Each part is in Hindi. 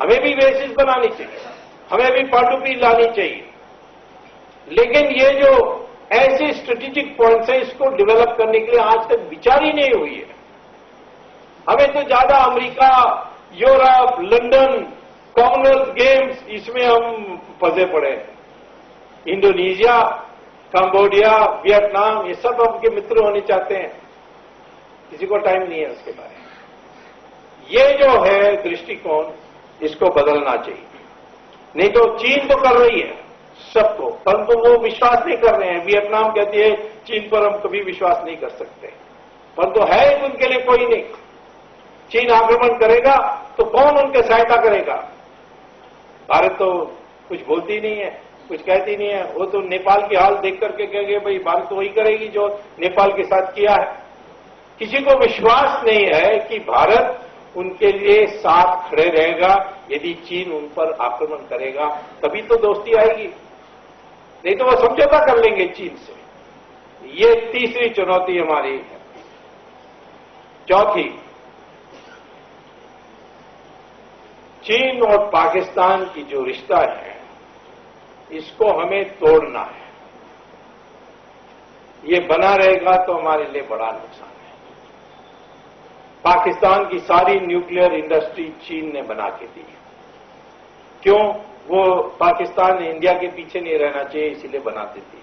हमें भी बेसिस बनानी चाहिए, हमें भी पांडुपी लानी चाहिए, लेकिन ये जो ऐसे स्ट्रेटेजिक पॉइंट्स हैं इसको डेवलप करने के लिए आज तक विचार ही नहीं हुई है। हमें तो ज्यादा America, Europe, London, Commonwealth games, इसमें हम फंसे पड़े हैं। इंडोनेशिया, कंबोडिया, वियतनाम, ये सब हमके मित्र होने चाहते हैं, किसी को टाइम नहीं है उसके बारे में। ये जो है दृष्टिकोण, इसको बदलना चाहिए। नहीं तो चीन तो कर रही है सबको, परंतु वो विश्वास नहीं कर रहे हैं। वियतनाम कहती है चीन पर हम कभी विश्वास नहीं कर सकते, परंतु है उनके लिए कोई नहीं। चीन आक्रमण करेगा तो कौन उनके सहायता करेगा? भारत तो कुछ बोलती नहीं है, कुछ कहती नहीं है। वो तो नेपाल की हाल देख करके कहेंगे भाई भारत तो वही करेगी जो नेपाल के साथ किया है। किसी को विश्वास नहीं है कि भारत उनके लिए साथ खड़े रहेगा। यदि चीन उन पर आक्रमण करेगा तभी तो दोस्ती आएगी, नहीं तो वो समझौता कर लेंगे चीन से। ये तीसरी चुनौती हमारी है। चौथी, चीन और पाकिस्तान की जो रिश्ता है इसको हमें तोड़ना है। ये बना रहेगा तो हमारे लिए बड़ा नुकसान है। पाकिस्तान की सारी न्यूक्लियर इंडस्ट्री चीन ने बना के दी है। क्यों? वो पाकिस्तान इंडिया के पीछे नहीं रहना चाहिए, इसीलिए बना देती है।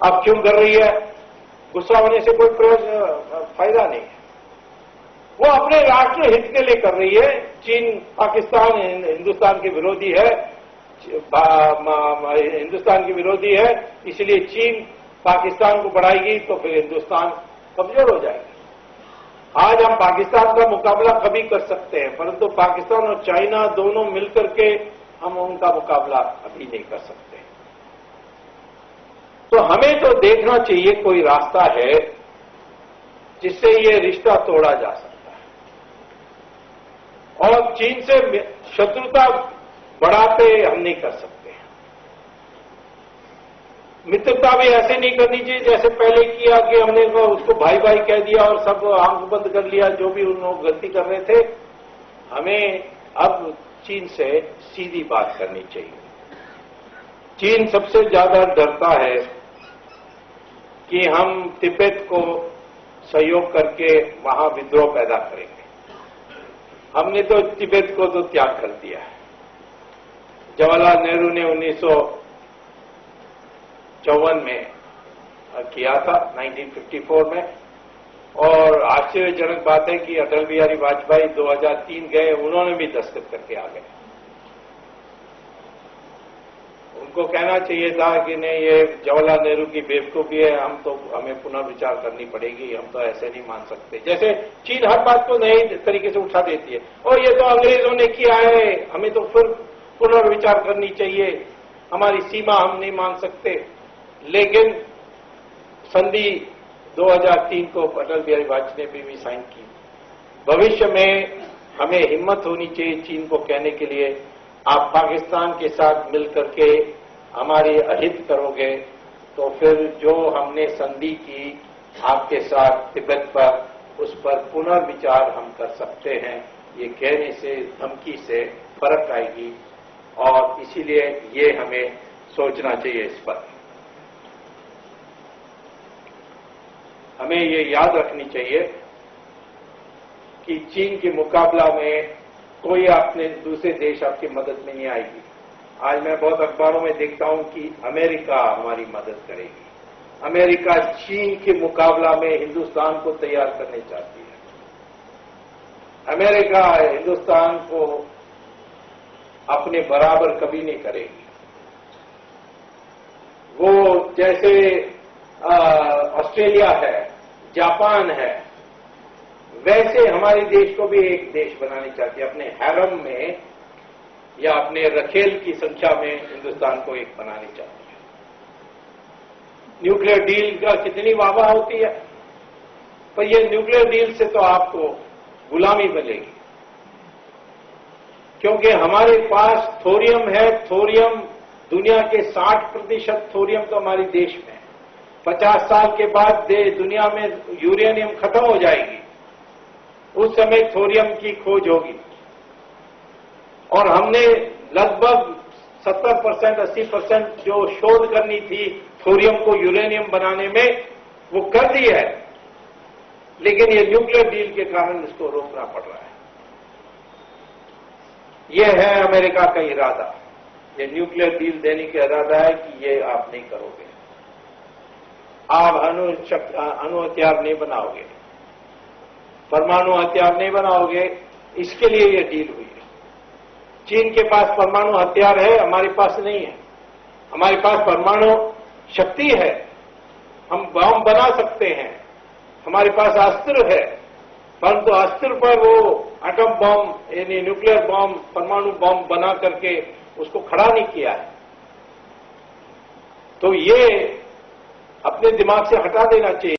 अब क्यों कर रही है? गुस्सा होने से कोई फायदा नहीं है। वो अपने राष्ट्र हित के लिए कर रही है। चीन पाकिस्तान हिंदुस्तान के विरोधी है, हिंदुस्तान की विरोधी है, इसलिए चीन पाकिस्तान को बढ़ाएगी तो फिर हिंदुस्तान कमजोर हो जाएगा। आज हम पाकिस्तान का मुकाबला कभी कर सकते हैं, परंतु पाकिस्तान और चाइना दोनों मिलकर के हम उनका मुकाबला अभी नहीं कर सकते। तो हमें तो देखना चाहिए कोई रास्ता है जिससे ये रिश्ता तोड़ा जा सकता है, और चीन से शत्रुता बढ़ाते हम नहीं कर सकते। मित्रता भी ऐसे नहीं करनी चाहिए जैसे पहले किया कि हमने उसको भाई भाई कह दिया और सब आंख बंद कर लिया जो भी उन लोग गलती कर रहे थे। हमें अब चीन से सीधी बात करनी चाहिए। चीन सबसे ज्यादा डरता है कि हम तिब्बत को सहयोग करके वहां विद्रोह पैदा करेंगे। हमने तो तिब्बत को तो त्याग कर दिया है। जवाहरलाल नेहरू ने 1954 में किया था, 1954 में, और आश्चर्यजनक बात है कि अटल बिहारी वाजपेयी 2003 गए, उन्होंने भी दस्तखत करके आ गए। उनको कहना चाहिए था कि नहीं, ये जवाहरलाल नेहरू की बेवकूफी है, हमें पुनर्विचार करनी पड़ेगी, हम तो ऐसे नहीं मान सकते। जैसे चीन हर बात को नई तरीके से उठा देती है, और ये तो अंग्रेजों ने किया है, हमें तो फिर पुनर्विचार करनी चाहिए, हमारी सीमा हम नहीं मान सकते। लेकिन संधि 2003 को अटल बिहारी वाजपेयी ने भी साइन की। भविष्य में हमें हिम्मत होनी चाहिए चीन को कहने के लिए, आप पाकिस्तान के साथ मिलकर के हमारे अहित करोगे तो फिर जो हमने संधि की आपके साथ तिब्बत पर, उस पर पुनर्विचार हम कर सकते हैं। ये कहने से, धमकी से फर्क आएगी, और इसीलिए ये हमें सोचना चाहिए इस पर। हमें ये याद रखनी चाहिए कि चीन के मुकाबला में कोई अपने दूसरे देश आपकी मदद में नहीं आएगी। आज मैं बहुत अखबारों में देखता हूं कि अमेरिका हमारी मदद करेगी। अमेरिका चीन के मुकाबला में हिंदुस्तान को तैयार करने चाहती है। अमेरिका हिंदुस्तान को अपने बराबर कभी नहीं करेगी। वो जैसे ऑस्ट्रेलिया है, जापान है, वैसे हमारे देश को भी एक देश बनानी चाहती है। अपने हैरम में या अपने रखेल की संख्या में हिंदुस्तान को एक बनानी चाहती है। न्यूक्लियर डील का कितनी वाहवाह होती है, पर ये न्यूक्लियर डील से तो आपको गुलामी मिलेगी, क्योंकि हमारे पास थोरियम है। थोरियम दुनिया के 60% थोरियम तो हमारे देश में है। 50 साल के बाद दुनिया में यूरेनियम खत्म हो जाएगी, उस समय थोरियम की खोज होगी। और हमने लगभग 70% 80% जो शोध करनी थी थोरियम को यूरेनियम बनाने में, वो कर दी है। लेकिन ये न्यूक्लियर डील के कारण इसको रोकना पड़ रहा है। यह है अमेरिका का इरादा। ये न्यूक्लियर डील देने का इरादा है कि ये आप नहीं करोगे, आप अणु हथियार नहीं बनाओगे, परमाणु हथियार नहीं बनाओगे, इसके लिए ये डील हुई है। चीन के पास परमाणु हथियार है, हमारे पास नहीं है। हमारे पास परमाणु शक्ति है, हम बम बना सकते हैं, हमारे पास अस्त्र है, परंतु अस्त्र पर वो एटम बम यानी न्यूक्लियर बम, परमाणु बम बना करके उसको खड़ा नहीं किया है। तो ये अपने दिमाग से हटा देना चाहिए।